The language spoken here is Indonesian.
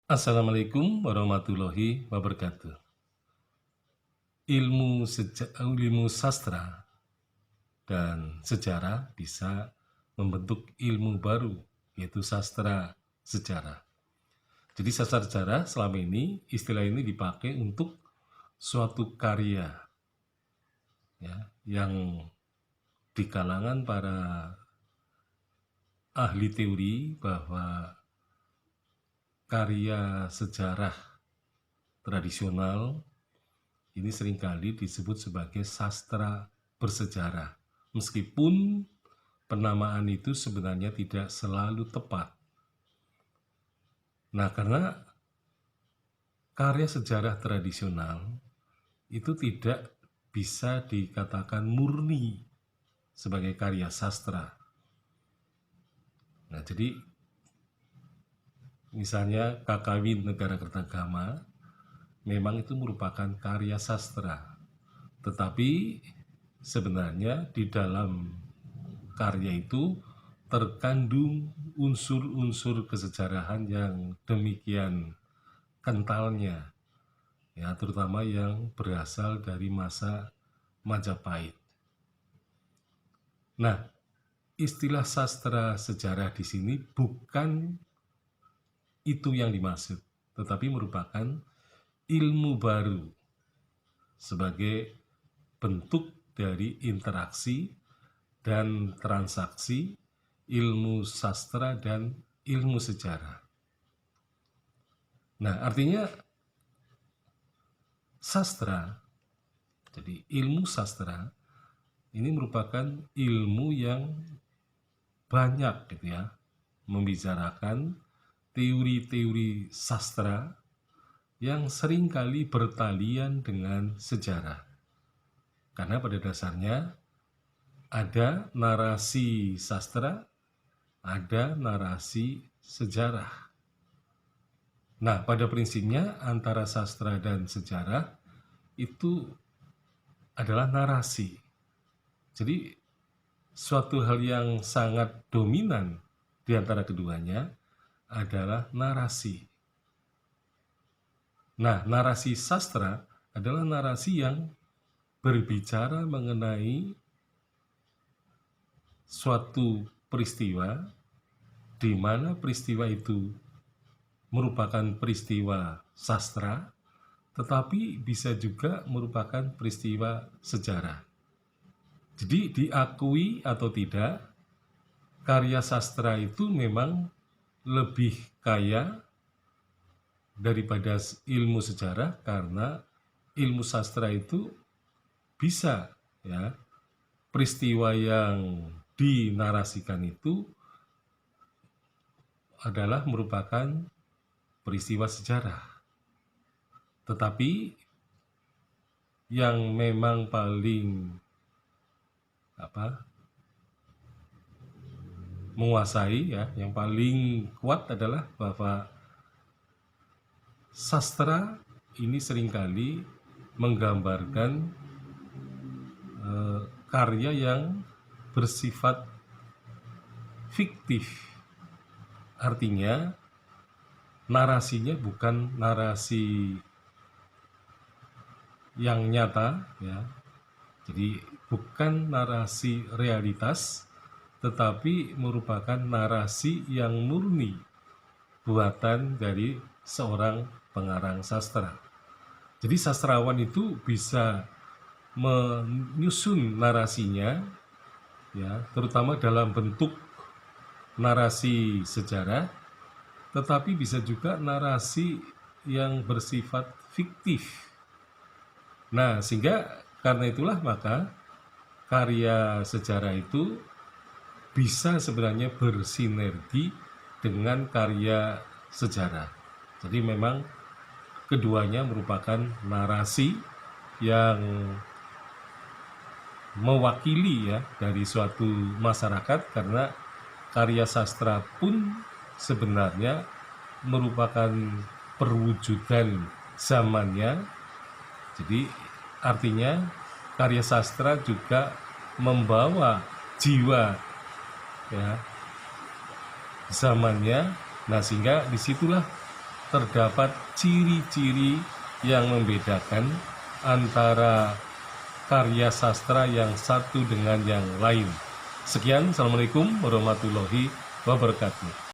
Assalamualaikum warahmatullahi wabarakatuh. Ilmu sastra dan sejarah bisa membentuk ilmu baru, yaitu sastra sejarah. Jadi sastra sejarah selama ini, istilah ini dipakai untuk suatu karya ya, yang di kalangan para ahli teori bahwa karya sejarah tradisional ini seringkali disebut sebagai sastra bersejarah, meskipun penamaan itu sebenarnya tidak selalu tepat. Nah, karena karya sejarah tradisional itu tidak bisa dikatakan murni sebagai karya sastra. Nah, jadi misalnya Kakawin Negara Kertagama memang itu merupakan karya sastra, tetapi sebenarnya di dalam karya itu terkandung unsur-unsur kesejarahan yang demikian kentalnya, ya, terutama yang berasal dari masa Majapahit. Nah, istilah sastra sejarah di sini bukan itu yang dimaksud, tetapi merupakan ilmu baru sebagai bentuk dari interaksi dan transaksi ilmu sastra dan ilmu sejarah. Nah, artinya sastra, jadi ilmu sastra ini merupakan ilmu yang banyak gitu ya, membicarakan teori-teori sastra yang seringkali bertalian dengan sejarah. Karena pada dasarnya ada narasi sastra, ada narasi sejarah. Nah, pada prinsipnya antara sastra dan sejarah itu adalah narasi. Jadi suatu hal yang sangat dominan di antara keduanya adalah narasi. Nah, narasi sastra adalah narasi yang berbicara mengenai suatu peristiwa di mana peristiwa itu merupakan peristiwa sastra, tetapi bisa juga merupakan peristiwa sejarah. Jadi diakui atau tidak, karya sastra itu memang lebih kaya daripada ilmu sejarah karena ilmu sastra itu bisa ya, peristiwa yang dinarasikan itu adalah merupakan peristiwa sejarah. Tetapi yang memang paling menguasai ya, yang paling kuat adalah bahwa sastra ini seringkali menggambarkan karya yang bersifat fiktif. Artinya narasinya bukan narasi yang nyata ya. Jadi bukan narasi realitas, tetapi merupakan narasi yang murni buatan dari seorang pengarang sastra. Jadi sastrawan itu bisa menyusun narasinya ya, terutama dalam bentuk narasi sejarah, tetapi bisa juga narasi yang bersifat fiktif. Nah, sehingga karena itulah maka karya sejarah itu bisa sebenarnya bersinergi dengan karya sejarah. Jadi memang keduanya merupakan narasi yang mewakili ya dari suatu masyarakat, karena karya sastra pun sebenarnya merupakan perwujudan zamannya. Jadi artinya karya sastra juga membawa jiwa ya zamannya. Nah, sehingga disitulah terdapat ciri-ciri yang membedakan antara karya sastra yang satu dengan yang lain. Sekian, Assalamualaikum warahmatullahi wabarakatuh.